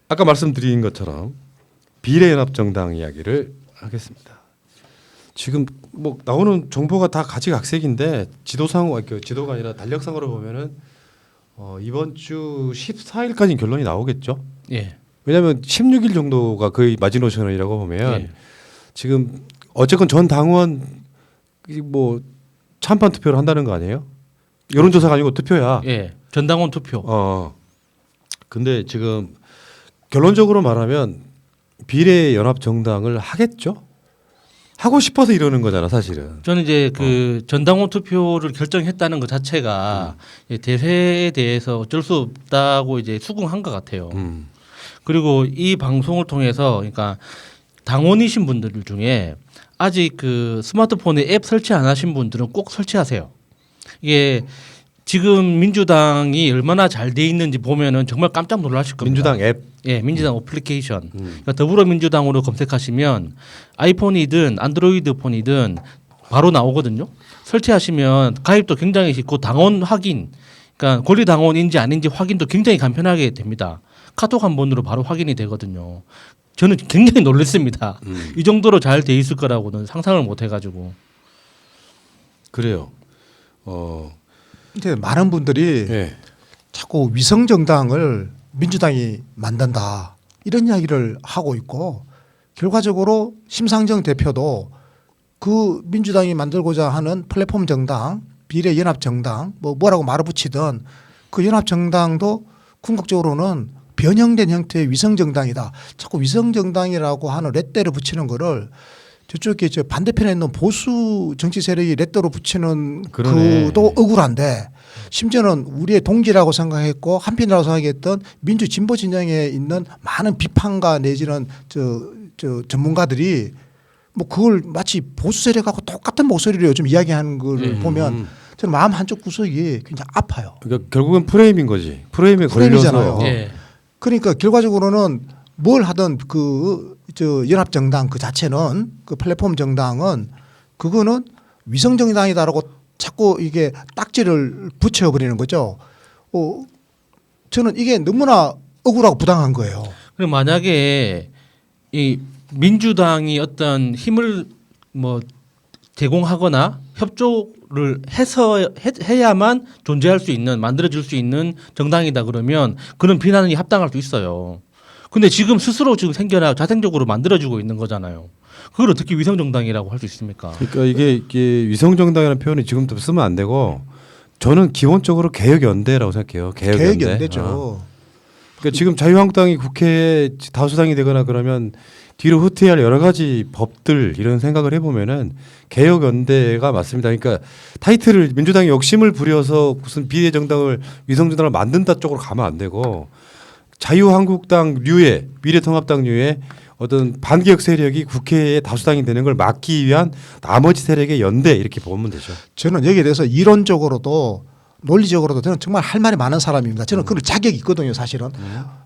아까 말씀드린 것처럼 비례연합정당 이야기를 하겠습니다. 지금 뭐 나오는 정보가 다 가지각색인데 지도가 아니라 달력상으로 보면은 이번 주 14일까지 결론이 나오겠죠. 예. 왜냐하면 16일 정도가 거의 마지노선이라고 보면 예. 지금 어쨌건 전 당원 뭐 찬반 투표를 한다는 거 아니에요? 여론조사가 아니고 투표야. 예. 전당원 투표. 근데 지금 결론적으로 말하면 비례연합정당을 하겠죠. 하고 싶어서 이러는 거잖아, 사실은. 저는 이제 그 전당원 투표를 결정했다는 것 자체가 대세에 대해서 어쩔 수 없다고 이제 수긍한 것 같아요. 그리고 이 방송을 통해서 그러니까 당원이신 분들 중에 아직 그 스마트폰에 앱 설치 안 하신 분들은 꼭 설치하세요. 이게 지금 민주당이 얼마나 잘 돼 있는지 보면은 정말 깜짝 놀라실 겁니다. 민주당 앱. 예, 민주당 어플리케이션. 그러니까 더불어민주당으로 검색하시면 아이폰이든 안드로이드 폰이든 바로 나오거든요. 설치하시면 가입도 굉장히 쉽고 당원 확인, 그러니까 권리 당원인지 아닌지 확인도 굉장히 간편하게 됩니다. 카톡 한 번으로 바로 확인이 되거든요. 저는 굉장히 놀랐습니다. 이 정도로 잘 돼 있을 거라고는 상상을 못 해가지고. 그래요. 이제 많은 분들이 예. 자꾸 위성 정당을 민주당이 만든다 이런 이야기를 하고 있고 결과적으로 심상정 대표도 그 민주당이 만들고자 하는 플랫폼 정당, 비례 연합 정당 뭐라고 말을 붙이든 그 연합 정당도 궁극적으로는 변형된 형태의 위성 정당이다. 자꾸 위성 정당이라고 하는 렛대를 붙이는 거를 저쪽에 저 반대편에 있는 보수 정치 세력이 렛대로 붙이는 그러네. 그도 억울한데 심지어는 우리의 동지라고 생각했고 한편이라고 생각했던 민주 진보 진영에 있는 많은 비판가 내지는 저 전문가들이 뭐 그걸 마치 보수 세력하고 똑같은 목소리로 요즘 이야기하는 걸 보면 저는 마음 한쪽 구석이 굉장히 아파요. 그러니까 결국은 프레임인 거지. 프레임에 프레임이잖아요. 걸려서. 예. 그러니까 결과적으로는 뭘 하든 저 연합 정당 그 자체는 그 플랫폼 정당은 그거는 위성 정당이다라고 자꾸 이게 딱지를 붙여버리는 거죠. 저는 이게 너무나 억울하고 부당한 거예요. 그럼 만약에 이 민주당이 어떤 힘을 뭐 제공하거나 협조를 해서 해야만 존재할 수 있는 만들어질 수 있는 정당이다 그러면 그런 비난이 합당할 수 있어요. 근데 지금 스스로 지금 생겨나 자생적으로 만들어주고 있는 거잖아요. 그걸 어떻게 위성 정당이라고 할 수 있습니까? 그러니까 이게 위성 정당이라는 표현이 지금부터 쓰면 안 되고 저는 기본적으로 개혁연대라고 생각해요. 개혁연대죠. 그러니까 지금 자유한국당이 국회에 다수당이 되거나 그러면 뒤로 후퇴할 여러 가지 법들 이런 생각을 해보면은 개혁연대가 맞습니다. 그러니까 타이틀을 민주당이 욕심을 부려서 무슨 비례정당을 위성정당을 만든다 쪽으로 가면 안 되고 자유한국당류의 미래통합당류의 어떤 반개혁 세력이 국회에 다수당이 되는 걸 막기 위한 나머지 세력의 연대 이렇게 보면 되죠. 저는 여기에 대해서 이론적으로도 논리적으로도 저는 정말 할 말이 많은 사람입니다. 저는 그런 자격이 있거든요, 사실은.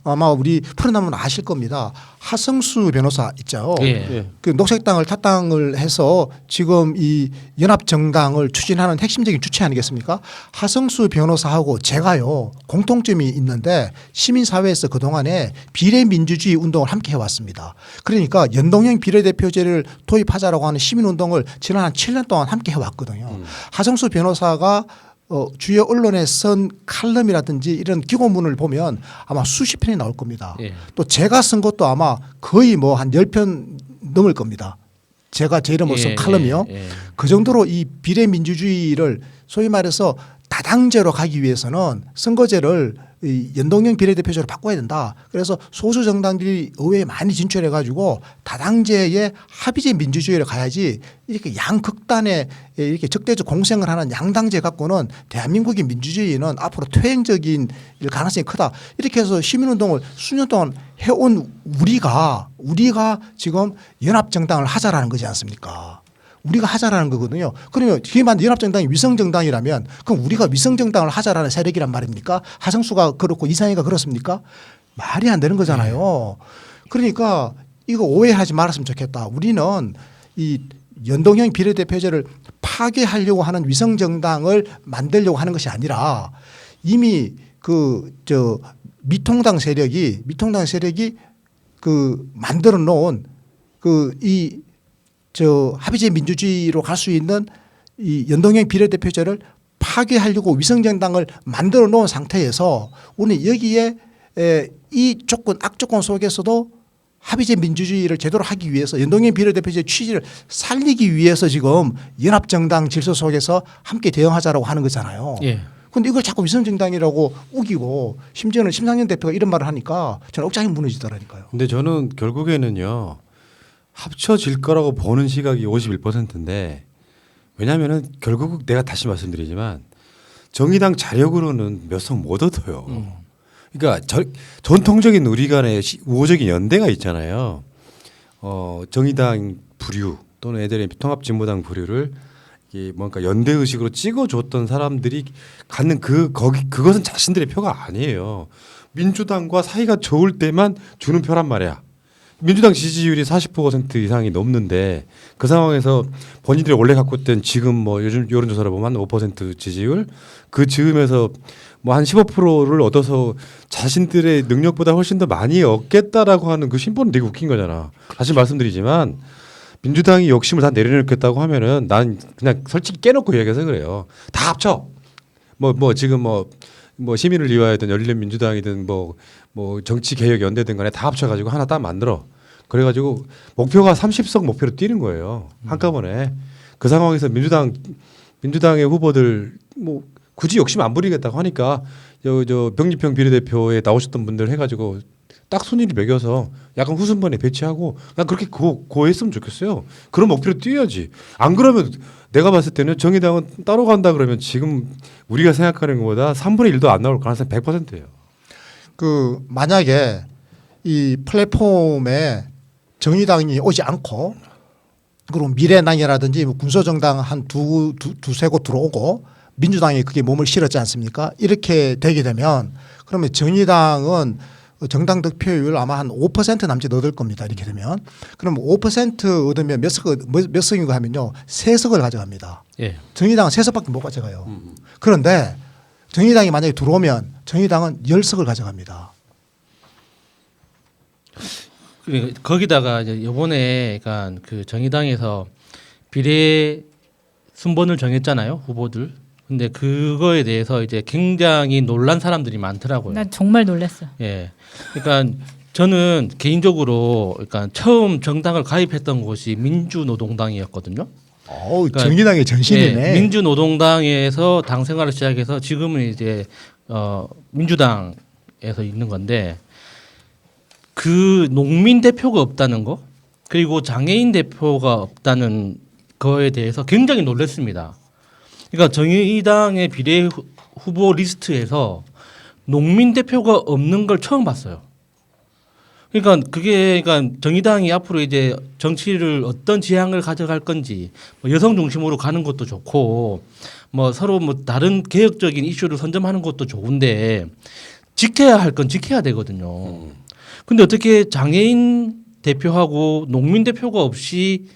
아마 우리 푸른나무는 아실 겁니다. 하성수 변호사 있죠. 예. 그 녹색당을 탈당을 해서 지금 이 연합정당을 추진하는 핵심적인 주체 아니겠습니까? 하성수 변호사하고 제가요 공통점이 있는데 시민사회에서 그동안에 비례민주주의 운동을 함께 해왔습니다. 그러니까 연동형 비례대표제를 도입하자라고 하는 시민운동을 지난 한 7년 동안 함께 해왔거든요. 하성수 변호사가 주요 언론에 쓴 칼럼이라든지 이런 기고문을 보면 아마 수십 편이 나올 겁니다. 예. 또 제가 쓴 것도 아마 거의 뭐 한 10편 넘을 겁니다. 제가 제 이름으로 쓴 칼럼이요. 그 정도로 이 비례민주주의를 소위 말해서 다당제로 가기 위해서는 선거제를 이 연동형 비례대표제로 바꿔야 된다. 그래서 소수 정당들이 의회에 많이 진출해 가지고 다당제의 합의제 민주주의를 가야지 이렇게 양극단에 이렇게 적대적 공생을 하는 양당제 갖고는 대한민국의 민주주의는 앞으로 퇴행적인 가능성이 크다. 이렇게 해서 시민운동을 수년 동안 해온 우리가 지금 연합정당을 하자라는 거지 않습니까? 우리가 하자라는 거거든요. 그러면 뒤에 만든 연합정당이 위성정당이라면 그럼 우리가 위성정당을 하자라는 세력이란 말입니까? 하성수가 그렇고 이상희가 그렇습니까? 말이 안 되는 거잖아요. 그러니까 이거 오해하지 말았으면 좋겠다. 우리는 이 연동형 비례대표제를 파괴하려고 하는 위성정당을 만들려고 하는 것이 아니라 이미 미통당 세력이 그 만들어 놓은 그 이 저 합의제 민주주의로 갈 수 있는 이 연동형 비례대표제를 파괴하려고 위성정당을 만들어 놓은 상태에서 우리 여기에 이 조건 악조건 속에서도 합의제 민주주의를 제대로 하기 위해서 연동형 비례대표제 취지를 살리기 위해서 지금 연합정당 질서 속에서 함께 대응하자라고 하는 거잖아요. 예. 근데 이걸 자꾸 위성정당이라고 우기고 심지어는 심상정 대표가 이런 말을 하니까 저는 억장이 무너지더라니까요. 근데 저는 결국에는요 합쳐질 거라고 보는 시각이 51%인데 왜냐하면은 결국 내가 다시 말씀드리지만 정의당 자력으로는 몇 석 못 얻어요. 그러니까 전통적인 우리 간의 우호적인 연대가 있잖아요. 정의당 부류 또는 애들의 통합진보당 부류를 이게 뭔가 연대 의식으로 찍어줬던 사람들이 갖는 그것은 자신들의 표가 아니에요. 민주당과 사이가 좋을 때만 주는 표란 말이야. 민주당 지지율이 40% 이상이 넘는데 그 상황에서 본인들이 원래 갖고 있던 지금 뭐 요즘 여론조사를 보면 한 5% 지지율 그 즈음에서 뭐 한 15%를 얻어서 자신들의 능력보다 훨씬 더 많이 얻겠다라고 하는 그 심보는 되게 웃긴 거잖아. 다시 말씀드리지만 민주당이 욕심을 다 내려놓겠다고 하면은 난 그냥 솔직히 깨놓고 얘기해서 그래요. 다 합쳐. 뭐 지금 뭐 시민을 위하여든 열린민주당이든 뭐 정치개혁연대든 간에 다 합쳐가지고 하나 딱 만들어. 그래가지고 목표가 30석 목표로 뛰는 거예요. 한꺼번에. 그 상황에서 민주당의 후보들 뭐 굳이 욕심 안 부리겠다고 하니까 저 병립형 비례대표에 나오셨던 분들 해가지고 딱 순위를 매겨서 약간 후순번에 배치하고 난 그렇게 고했으면 좋겠어요. 그런 목표로 뛰어야지. 안 그러면 내가 봤을 때는 정의당은 따로 간다 그러면 지금 우리가 생각하는 것보다 3분의 1도 안 나올 가능성이 100%예요. 그 만약에 이 플랫폼에 정의당이 오지 않고 그리고 미래당이라든지 뭐 군소정당 한 두세 곳 들어오고 민주당이 그게 몸을 실었지 않습니까? 이렇게 되게 되면 그러면 정의당은 정당 득표율 아마 한 5% 남짓 얻을 겁니다. 이렇게 되면 그럼 5% 얻으면 몇 석인가 하면요 3석을 가져갑니다. 예. 정의당은 3석밖에 못 가져가요. 그런데 정의당이 만약에 들어오면 정의당은 10석을 가져갑니다. 거기다가 이제 이번에 그러니까 그 정의당에서 비례 순번을 정했잖아요 후보들. 근데 그거에 대해서 이제 굉장히 놀란 사람들이 많더라고요. 난 정말 놀랐어. 예. 그러니까 저는 개인적으로 그러니까 처음 정당을 가입했던 곳이 민주노동당이었거든요. 그러니까 정의당의 전신이네. 예, 민주노동당에서 당 생활을 시작해서 지금은 이제 민주당에서 있는 건데 그 농민 대표가 없다는 거 그리고 장애인 대표가 없다는 거에 대해서 굉장히 놀랐습니다. 그러니까 정의당의 비례 후보 리스트에서 농민 대표가 없는 걸 처음 봤어요. 그러니까 그게 그러니까 정의당이 앞으로 이제 정치를 어떤 지향을 가져갈 건지 뭐 여성 중심으로 가는 것도 좋고 뭐 서로 뭐 다른 개혁적인 이슈를 선점하는 것도 좋은데 지켜야 할 건 지켜야 되거든요. 근데 어떻게 장애인 대표하고 농민 대표가 없이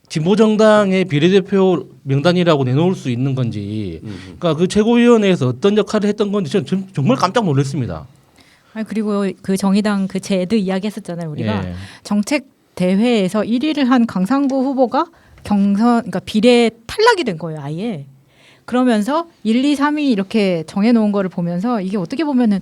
진보정당의 비례대표 명단이라고 내놓을 수 있는 건지, 그러니까 그 최고위원회에서 어떤 역할을 했던 건지 저는 정말 깜짝 놀랐습니다. 아니 그리고 그 정의당 그 제드 이야기했었잖아요 우리가 예. 정책 대회에서 1위를 한 강상구 후보가 그러니까 비례 탈락이 된 거예요 아예. 그러면서 1, 2, 3위 이렇게 정해놓은 거를 보면서 이게 어떻게 보면은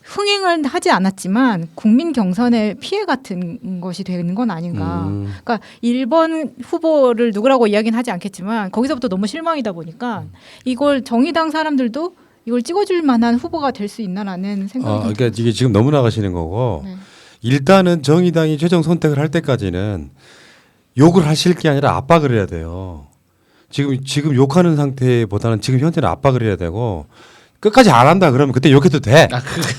흥행은 하지 않았지만 국민 경선의 피해 같은 것이 되는 건 아닌가. 그러니까 1번 후보를 누구라고 이야기는 하지 않겠지만 거기서부터 너무 실망이다 보니까 이걸 정의당 사람들도 이걸 찍어줄 만한 후보가 될 수 있나라는 생각이 그러니까 이게 지금 너무 나가시는 거고 네. 일단은 정의당이 최종 선택을 할 때까지는 욕을 하실 게 아니라 압박을 해야 돼요. 지금 욕하는 상태보다는 지금 현재는 압박을 해야 되고 끝까지 안 한다 그러면 그때 욕해도 돼.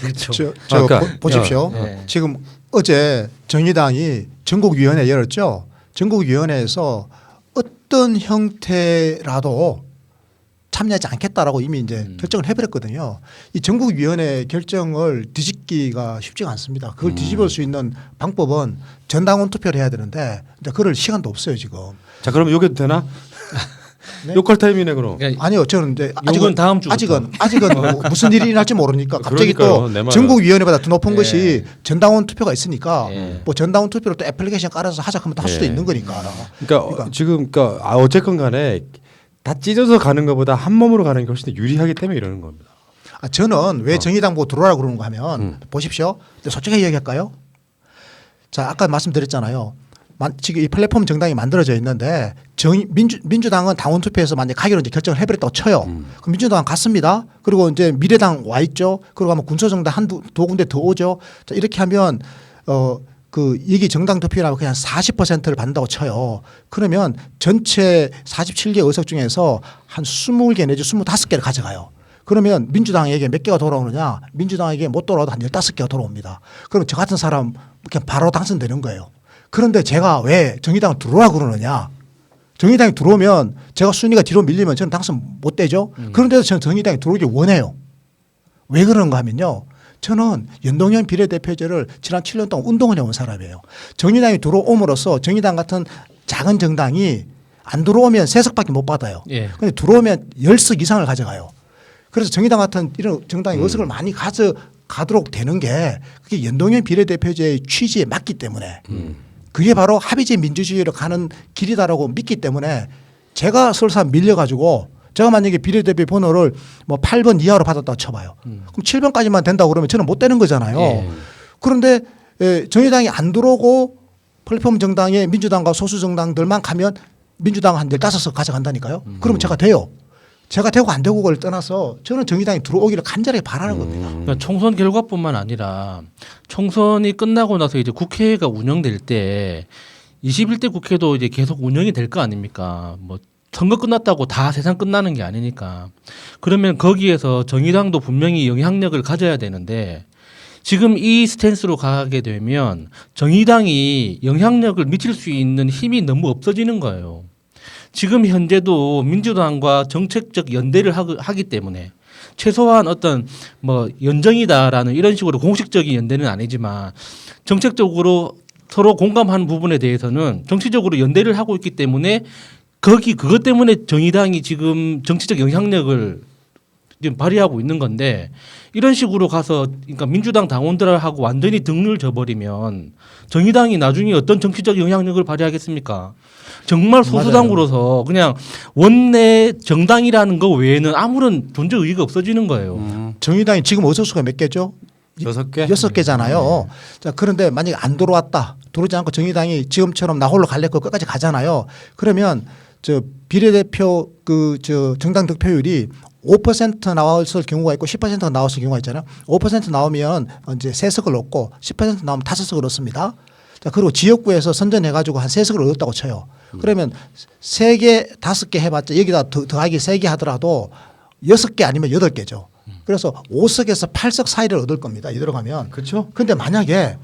그렇죠. 그러니까, 보십시오. 네. 지금 어제 정의당이 전국위원회 열었죠. 전국위원회에서 어떤 형태라도 참여하지 않겠다라고 이미 이제 결정을 해버렸거든요. 이 전국위원회 결정을 뒤집기가 쉽지가 않습니다. 그걸 뒤집을 수 있는 방법은 전당원 투표를 해야 되는데 이제 그럴 시간도 없어요 지금. 자 그러면 욕해도 되나? 네? 욕할 타임이네 그럼. 그러니까 아니요, 저는 이제 욕은 다음 주부터. 아직은 뭐 무슨 일이 일어날지 모르니까 갑자기 그러니까요, 내 또 말은. 전국위원회보다 더 높은 예. 것이 전당원 투표가 있으니까 예. 뭐 전당원 투표를 또 애플리케이션 깔아서 하자 하면 또 할 수도 예. 있는 거니까. 그러니까 지금 어쨌건 간에 다 찢어서 가는 것보다 한 몸으로 가는 게 훨씬 더 유리하기 때문에 이러는 겁니다. 저는 왜 정의당 보고 들어오라 그러는 거 하면 보십시오. 근데 솔직히 이야기할까요? 자, 아까 말씀드렸잖아요. 지금 이 플랫폼 정당이 만들어져 있는데 민주당은 당원 투표에서 만약 가기로 이제 결정을 해버렸다고 쳐요. 그럼 민주당 갔습니다. 그리고 이제 미래당 와 있죠. 그리고 아마 군소정당 한두 군데 더 오죠. 자, 이렇게 하면 이게 정당 투표라고 그냥 40%를 받는다고 쳐요. 그러면 전체 47개 의석 중에서 한 20개 내지 25개를 가져가요. 그러면 민주당에게 몇 개가 돌아오느냐? 민주당에게 못 돌아와도 한 15개가 돌아옵니다. 그럼 저 같은 사람 그냥 바로 당선되는 거예요. 그런데 제가 왜 정의당 들어오라 그러느냐? 정의당이 들어오면 제가 순위가 뒤로 밀리면 저는 당선 못 되죠. 그런데도 저는 정의당이 들어오길 원해요. 왜 그런가 하면요. 저는 연동형 비례대표제를 지난 7년 동안 운동을 해온 사람이에요. 정의당이 들어옴으로써 정의당 같은 작은 정당이 안 들어오면 3석밖에 못 받아요. 그런데 들어오면 10석 이상을 가져가요. 그래서 정의당 같은 이런 정당이 의석을 많이 가져가도록 되는 게 그게 연동형 비례대표제의 취지에 맞기 때문에 그게 바로 합의제 민주주의로 가는 길이다라고 믿기 때문에 제가 설사 밀려가지고 제가 만약에 비례대표 번호를 뭐 8번 이하로 받았다고 쳐봐요. 그럼 7번까지만 된다고 그러면 저는 못 되는 거잖아요. 그런데 정의당이 안 들어오고 플랫폼 정당에 민주당과 소수 정당들만 가면 민주당 한 15석 가져간다니까요. 그러면 제가 돼요. 제가 되고 안 되고를 떠나서 저는 정의당이 들어오기를 간절하게 바라는 겁니다. 그러니까 총선 결과뿐만 아니라 총선이 끝나고 나서 이제 국회가 운영될 때 21대 국회도 이제 계속 운영이 될 거 아닙니까? 뭐 선거 끝났다고 다 세상 끝나는 게 아니니까. 그러면 거기에서 정의당도 분명히 영향력을 가져야 되는데 지금 이 스탠스로 가게 되면 정의당이 영향력을 미칠 수 있는 힘이 너무 없어지는 거예요. 지금 현재도 민주당과 정책적 연대를 하기 때문에 최소한 어떤 뭐 연정이다라는 이런 식으로 공식적인 연대는 아니지만 정책적으로 서로 공감하는 부분에 대해서는 정치적으로 연대를 하고 있기 때문에 그것 때문에 정의당이 지금 정치적 영향력을 지금 발휘하고 있는 건데 이런 식으로 가서 그러니까 민주당 당원들하고 완전히 등을 져버리면 정의당이 나중에 어떤 정치적 영향력을 발휘하겠습니까? 정말 소수당으로서 그냥 원내 정당이라는 거 외에는 아무런 존재 의의가 없어지는 거예요. 정의당이 지금 의석수가 몇 개죠? 6개? 6개잖아요. 자, 그런데 만약에 안 들어왔다. 들어오지 않고 정의당이 지금처럼 나 홀로 갈래 거 끝까지 가잖아요. 그러면 저 비례대표 정당 득표율이 5% 나왔을 경우가 있고 10%가 나왔을 경우가 있잖아요. 5% 나오면 이제 3석을 얻고 10% 나오면 5석을 얻습니다. 자, 그리고 지역구에서 선전해가지고 한 3석을 얻었다고 쳐요. 그러면 3개, 5개 해봤자 여기다 더하기 3개 하더라도 6개 아니면 8개죠. 그래서 5석에서 8석 사이를 얻을 겁니다. 이 들어가면. 그렇죠. 근데 만약에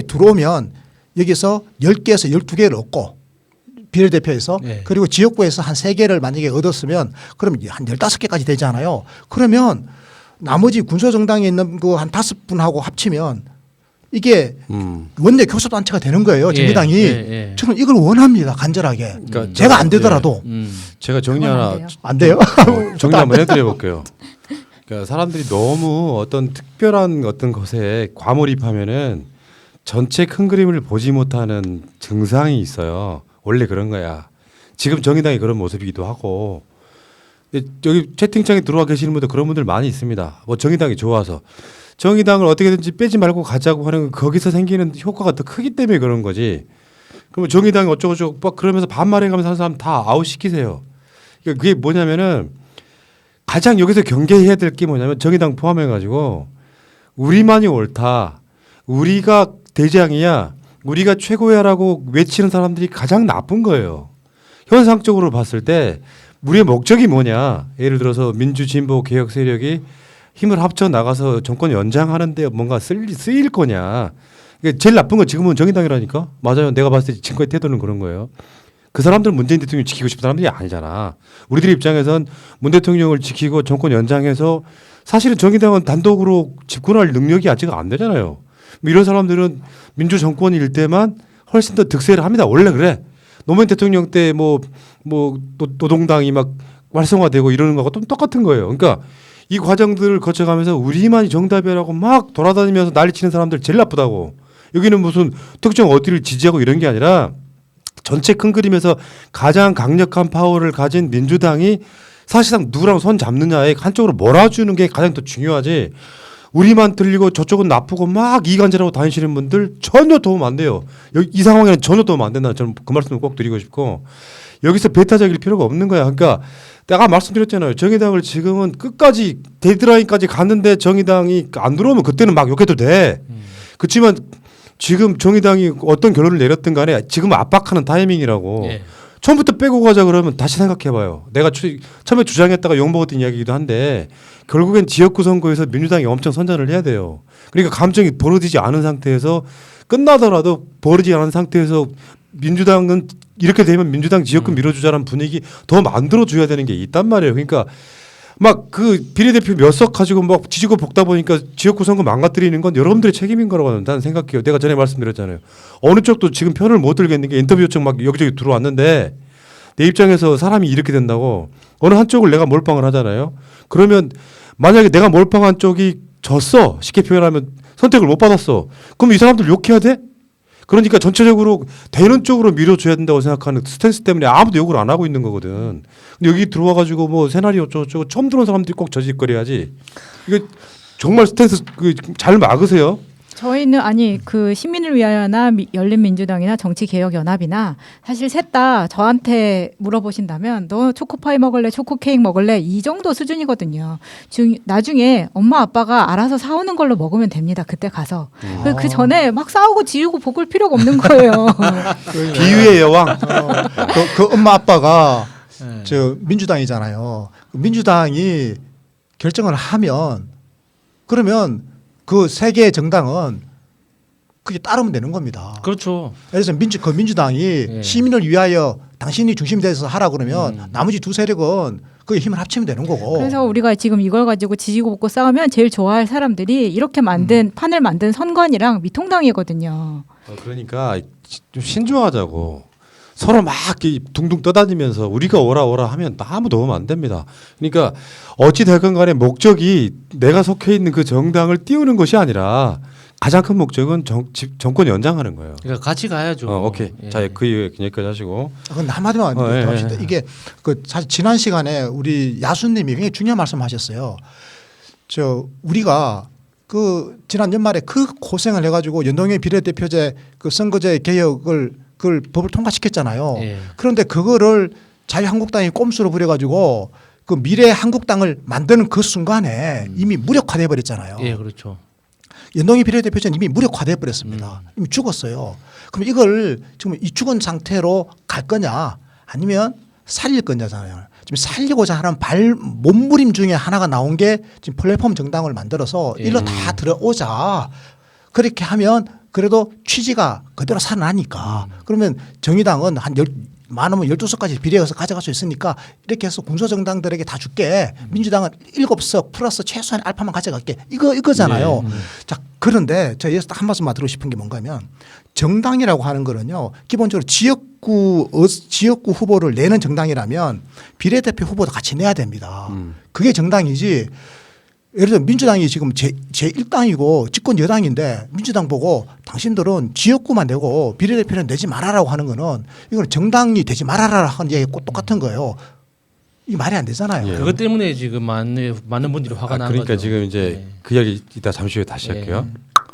들어오면 여기서 10개에서 12개를 얻고 비례대표에서 그리고 지역구에서 한 3개를 만약에 얻었으면 그러면 한 15개까지 되잖아요. 그러면 나머지 군소정당에 있는 그 한 5분하고 합치면 이게 원내 교섭단체가 되는 거예요. 정의당이. 저는 이걸 원합니다. 간절하게. 그러니까 제가 안 되더라도. 제가 정리 그건 안 하나 돼요. 안 돼요? 정리 한번 해드려 볼게요. 그러니까 사람들이 너무 어떤 특별한 어떤 것에 과몰입하면은 전체 큰 그림을 보지 못하는 증상이 있어요. 원래 그런 거야. 지금 정의당이 그런 모습이기도 하고 여기 채팅창에 들어와 계시는 분들 그런 분들 많이 있습니다. 뭐 정의당이 좋아서 정의당을 어떻게든지 빼지 말고 가자고 하는 거기서 생기는 효과가 더 크기 때문에 그런 거지. 그러면 정의당이 어쩌고저쩌고 막 그러면서 반말해가면서 하는 사람 다 아웃시키세요. 그러니까 그게 뭐냐면은 가장 여기서 경계해야 될 게 뭐냐면 정의당 포함해가지고 우리만이 옳다. 우리가 대장이야. 우리가 최고야라고 외치는 사람들이 가장 나쁜 거예요. 현상적으로 봤을 때 우리의 목적이 뭐냐. 예를 들어서 민주 진보 개혁 세력이 힘을 합쳐 나가서 정권 연장하는데 뭔가 쓰일 거냐. 그러니까 제일 나쁜 건 지금은 정의당이라니까. 맞아요. 내가 봤을 때 지금까지 태도는 그런 거예요. 그 사람들은 문재인 대통령 지키고 싶은 사람들이 아니잖아. 우리들 입장에선 문 대통령을 지키고 정권 연장해서 사실은 정의당은 단독으로 집권할 능력이 아직 안 되잖아요. 이런 사람들은 민주 정권일 때만 훨씬 더 득세를 합니다. 원래 그래. 노무현 대통령 때 뭐 노동당이 막 활성화되고 이러는 거하고 좀 똑같은 거예요. 그러니까 이 과정들을 거쳐가면서 우리만이 정답이라고 막 돌아다니면서 난리치는 사람들 제일 나쁘다고. 여기는 무슨 특정 어디를 지지하고 이런 게 아니라 전체 큰 그림에서 가장 강력한 파워를 가진 민주당이 사실상 누구랑 손 잡느냐에 한쪽으로 몰아주는 게 가장 더 중요하지. 우리만 들리고 저쪽은 나쁘고 막 이간질하고 다니시는 분들 전혀 도움 안 돼요. 이 상황에는 전혀 도움 안 된다. 저는 그 말씀을 꼭 드리고 싶고 여기서 배타적일 필요가 없는 거야. 그러니까 내가 말씀드렸잖아요. 정의당을 지금은 끝까지 데드라인까지 갔는데 정의당이 안 들어오면 그때는 막 욕해도 돼. 그렇지만 지금 정의당이 어떤 결론을 내렸든 간에 지금 압박하는 타이밍이라고. 예. 처음부터 빼고 가자 그러면 다시 생각해봐요. 내가 처음에 주장했다가 욕먹었던 이야기이기도 한데 결국엔 지역구 선거에서 민주당이 엄청 선전을 해야 돼요. 그러니까 감정이 벌어지지 않은 상태에서 끝나더라도 벌어지지 않은 상태에서 민주당은 이렇게 되면 민주당 지역구 밀어주자라는 분위기 더 만들어줘야 되는 게 있단 말이에요. 그러니까 막 그 비례대표 몇 석 가지고 막 지지고 볶다 보니까 지역구 선거 망가뜨리는 건 여러분들의 책임인 거라고 나는 생각해요. 내가 전에 말씀드렸잖아요. 어느 쪽도 지금 편을 못 들겠는 게 인터뷰 요청 막 여기저기 들어왔는데 내 입장에서 사람이 이렇게 된다고 어느 한쪽을 내가 몰빵을 하잖아요. 그러면 만약에 내가 몰빵한 쪽이 졌어. 쉽게 표현하면 선택을 못 받았어. 그럼 이 사람들 욕해야 돼? 그러니까 전체적으로 되는 쪽으로 밀어줘야 된다고 생각하는 스탠스 때문에 아무도 욕을 안 하고 있는 거거든. 근데 여기 들어와가지고 뭐 새날이 어쩌고저쩌고 처음 들어온 사람들이 꼭 저짓거려야지. 이거 정말 스탠스 잘 막으세요. 저희는 아니 그 시민을 위하여나 열린민주당이나 정치개혁연합이나 사실 셋 다 저한테 물어보신다면 너 초코파이 먹을래 초코케이크 먹을래 이 정도 수준이거든요. 나중에 엄마 아빠가 알아서 사오는 걸로 먹으면 됩니다. 그때 가서 그 전에 막 싸우고 지우고 볶을 필요가 없는 거예요. 비유의 여왕. 그 엄마 아빠가 네. 저 민주당이잖아요. 민주당이 결정을 하면 그러면 그 세 개의 정당은 그게 따르면 되는 겁니다. 그렇죠. 그래서 민주당이 예. 시민을 위하여 당신이 중심이 돼서 하라 그러면 나머지 두 세력은 그게 힘을 합치면 되는 거고. 그래서 우리가 지금 이걸 가지고 지지고 볶고 싸우면 제일 좋아할 사람들이 이렇게 만든 판을 만든 선관이랑 미통당이거든요. 그러니까 좀 신중하자고. 서로 막 둥둥 떠다니면서 우리가 오라 하면 아무 도움 안 됩니다. 그러니까 어찌 됐건 간에 목적이 내가 속해 있는 그 정당을 띄우는 것이 아니라 가장 큰 목적은 정권 연장하는 거예요. 그러니까 같이 가야죠. 오케이. 예. 자, 그 여기까지 하시고. 그건 한마디만 더 예, 합시다. 예. 이게 그 사실 지난 시간에 우리 야수님이 굉장히 중요한 말씀하셨어요. 우리가 그 지난 연말에 그 고생을 해가지고 연동형 비례대표제 그 선거제 개혁을 그걸 법을 통과시켰잖아요. 예. 그런데 그거를 자유한국당이 꼼수로 부려가지고 그 미래 한국당을 만드는 그 순간에 이미 무력화돼 버렸잖아요. 예, 그렇죠. 연동형 비례대표제는 이미 무력화돼 버렸습니다. 이미 죽었어요. 그럼 이걸 지금 이 죽은 상태로 갈 거냐 아니면 살릴 거냐잖아요. 지금 살리고자 하는 몸부림 중에 하나가 나온 게 지금 플랫폼 정당을 만들어서 일로 다 들어오자. 그렇게 하면 그래도 취지가 그대로 살아나니까. 그러면 정의당은 한 많으면 12석까지 비례해서 가져갈 수 있으니까 이렇게 해서 군소정당들에게 다 줄게. 민주당은 7석 플러스 최소한 알파만 가져갈게. 이거잖아요. 자, 그런데 제가 여기서 딱 한 말씀만 드리고 싶은 게 뭔가 하면 정당이라고 하는 거는요. 기본적으로 지역구 후보를 내는 정당이라면 비례대표 후보도 같이 내야 됩니다. 그게 정당이지. 예를 들어 민주당이 지금 제1당이고 집권 여당인데 민주당 보고 당신들은 지역구만 내고 비례대표는 내지 말아라고 하는 거는 이건 정당이 되지 말아라 하는 얘기가 똑같은 거예요. 이게 말이 안 되잖아요. 예. 그것 때문에 지금 많은 분들이 화가 나는 그러니까 거죠. 지금 이제 예. 그 이야기 이따 잠시 후에 다시 예. 할게요.